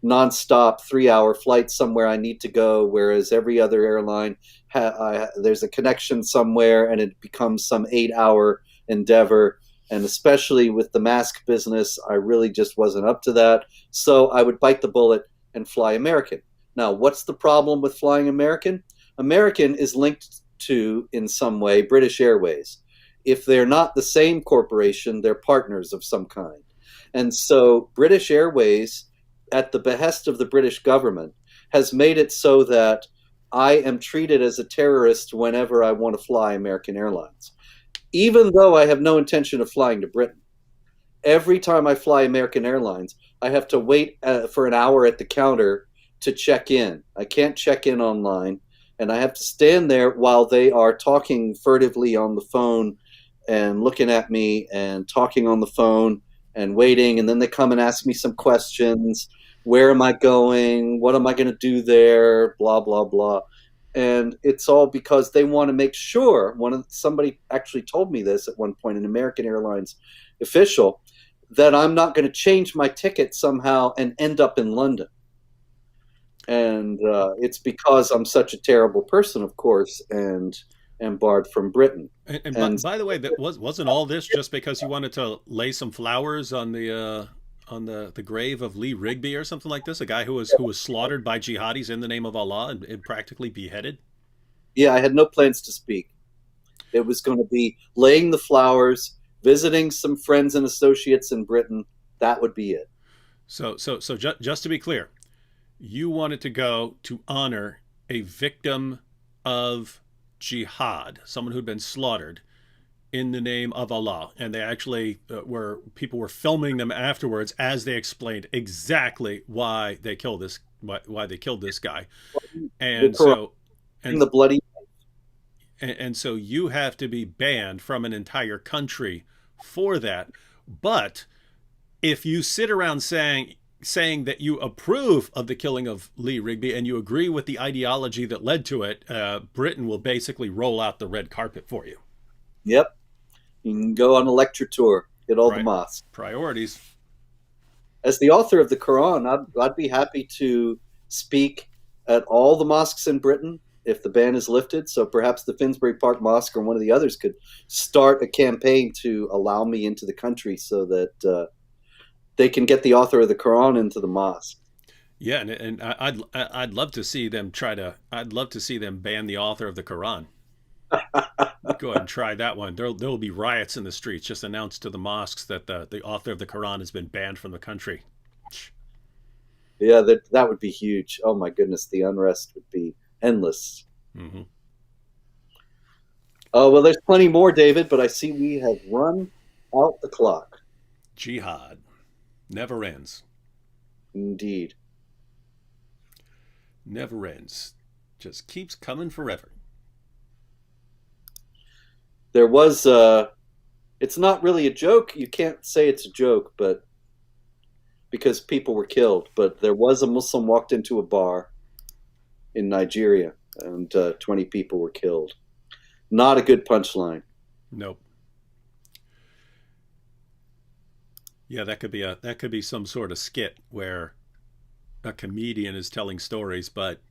nonstop 3-hour flight somewhere I need to go, whereas every other airline, there's a connection somewhere and it becomes some 8-hour endeavor. And especially with the mask business, I really just wasn't up to that. So I would bite the bullet and fly American. Now, what's the problem with flying American? American is linked to, in some way, British Airways. If they're not the same corporation, they're partners of some kind. And so British Airways, at the behest of the British government, has made it so that I am treated as a terrorist whenever I want to fly American Airlines, even though I have no intention of flying to Britain. Every time I fly American Airlines, I have to wait for an hour at the counter to check in. I can't check in online, and I have to stand there while they are talking furtively on the phone and looking at me and talking on the phone and waiting. And then they come and ask me some questions. Where am I going? What am I going to do there? Blah, blah, blah. And it's all because they want to make sure, somebody actually told me this at one point, an American Airlines official, that I'm not going to change my ticket somehow and end up in London. And it's because I'm such a terrible person, of course, and am barred from Britain. And by the way, that wasn't all this just because you wanted to lay some flowers on the grave of Lee Rigby or something like this, a guy who was slaughtered by jihadis in the name of Allah and practically beheaded? Yeah, I had no plans to speak. It was going to be laying the flowers, visiting some friends and associates in Britain. That would be it. So just to be clear, you wanted to go to honor a victim of jihad, someone who'd been slaughtered in the name of Allah, and they actually people were filming them afterwards as they explained exactly why they killed this guy, and so the bloody and so you have to be banned from an entire country for that. But if you sit around saying that you approve of the killing of Lee Rigby and you agree with the ideology that led to it, Britain will basically roll out the red carpet for you. Yep. You can go on a lecture tour, hit all the mosques. Priorities. As the author of the Quran, I'd be happy to speak at all the mosques in Britain if the ban is lifted. So perhaps the Finsbury Park Mosque or one of the others could start a campaign to allow me into the country so that they can get the author of the Quran into the mosque. Yeah, and I'd love to see them I'd love to see them ban the author of the Quran. Go ahead and try that one. There will be riots in the streets. Just announce to the mosques that the author of the Quran has been banned from the country. Yeah, that would be huge. Oh my goodness, the unrest would be endless. Mm-hmm. Oh, well, there's plenty more, David, but I see we have run out the clock. Jihad never ends. Indeed. Never ends. Just keeps coming forever. There was it's not really a joke. You can't say it's a joke, but because people were killed. But there was a Muslim walked into a bar in Nigeria, and 20 people were killed. Not a good punchline. Nope. Yeah, that could be some sort of skit where a comedian is telling stories, but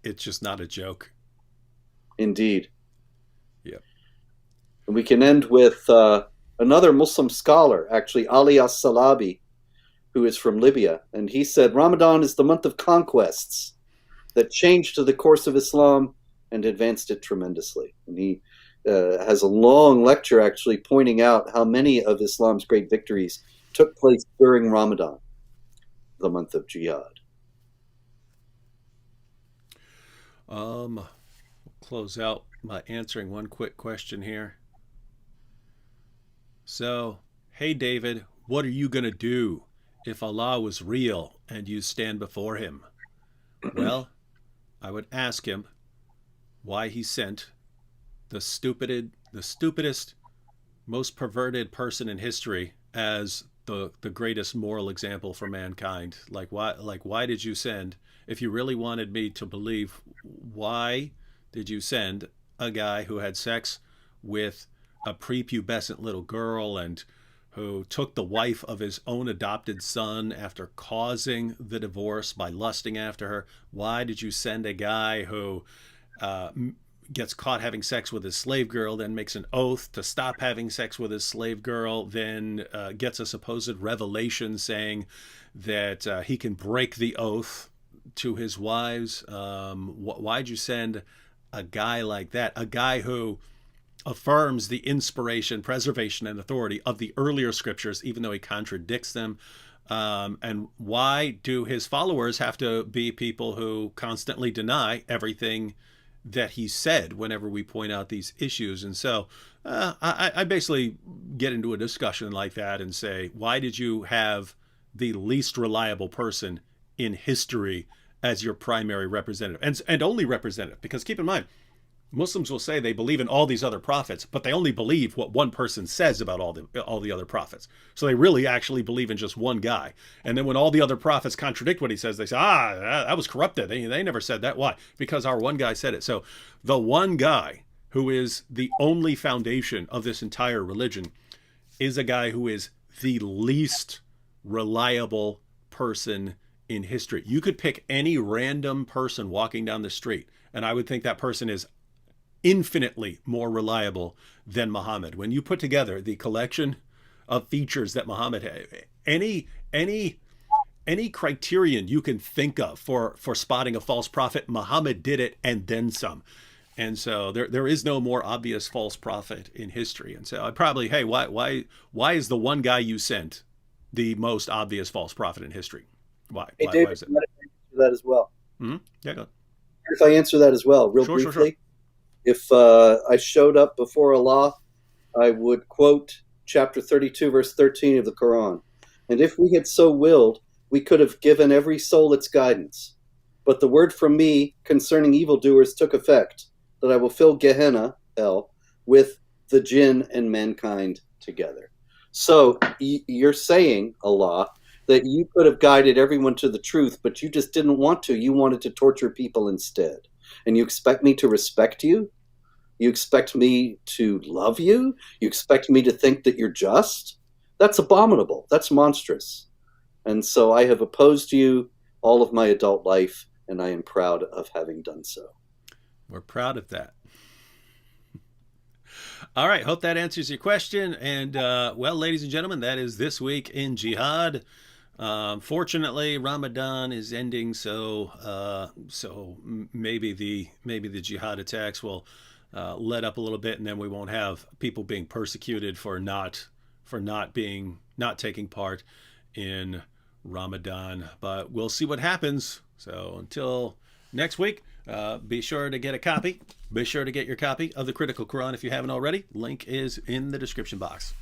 it's just not a joke. Indeed. Yep. And we can end with another Muslim scholar, actually, Ali as-Salabi, who is from Libya. And he said, Ramadan is the month of conquests that changed the course of Islam and advanced it tremendously. And he has a long lecture actually pointing out how many of Islam's great victories took place during Ramadan, the month of Jihad. We'll close out by answering one quick question here. So, hey David, what are you going to do if Allah was real and you stand before him? Well, I would ask him why he sent the stupidest, most perverted person in history as the greatest moral example for mankind. Why did you send, if you really wanted me to believe, why did you send a guy who had sex with a prepubescent little girl and who took the wife of his own adopted son after causing the divorce by lusting after her? Why did you send a guy who gets caught having sex with his slave girl, then makes an oath to stop having sex with his slave girl, then gets a supposed revelation saying that he can break the oath to his wives? Why'd you send a guy like that? A guy who affirms the inspiration, preservation, and authority of the earlier scriptures, even though he contradicts them. And why do his followers have to be people who constantly deny everything that he said whenever we point out these issues? And so I basically get into a discussion like that and say, why did you have the least reliable person in history as your primary representative and only representative? Because keep in mind, Muslims will say they believe in all these other prophets, but they only believe what one person says about all the other prophets. So they really actually believe in just one guy. And then when all the other prophets contradict what he says, they say, that was corrupted. They never said that. Why? Because our one guy said it. So the one guy who is the only foundation of this entire religion is a guy who is the least reliable person in history. You could pick any random person walking down the street, and I would think that person is infinitely more reliable than Muhammad. When you put together the collection of features that Muhammad had, any criterion you can think of for spotting a false prophet, Muhammad did it and then some. And so there is no more obvious false prophet in history. And so I probably, hey, why is the one guy you sent the most obvious false prophet in history? Why? Hey, why David, is it? I answer that as well. Mm-hmm. Yeah, go. If I answer that as well, real Sure, briefly. sure. If I showed up before Allah, I would quote chapter 32, verse 13 of the Quran. And if we had so willed, we could have given every soul its guidance. But the word from me concerning evildoers took effect, that I will fill Gehenna, hell, with the jinn and mankind together. So you're saying, Allah, that you could have guided everyone to the truth, but you just didn't want to. You wanted to torture people instead. And you expect me to respect you? You expect me to love you? You expect me to think that you're just? That's abominable. That's monstrous. And so I have opposed you all of my adult life, and I am proud of having done so. We're proud of that. All right. Hope that answers your question. And, well, ladies and gentlemen, that is This Week in Jihad. Fortunately, Ramadan is ending, so maybe the jihad attacks will let up a little bit, and then we won't have people being persecuted for not taking part in Ramadan. But we'll see what happens. So until next week, be sure to get a copy. Be sure to get your copy of the Critical Quran if you haven't already. Link is in the description box.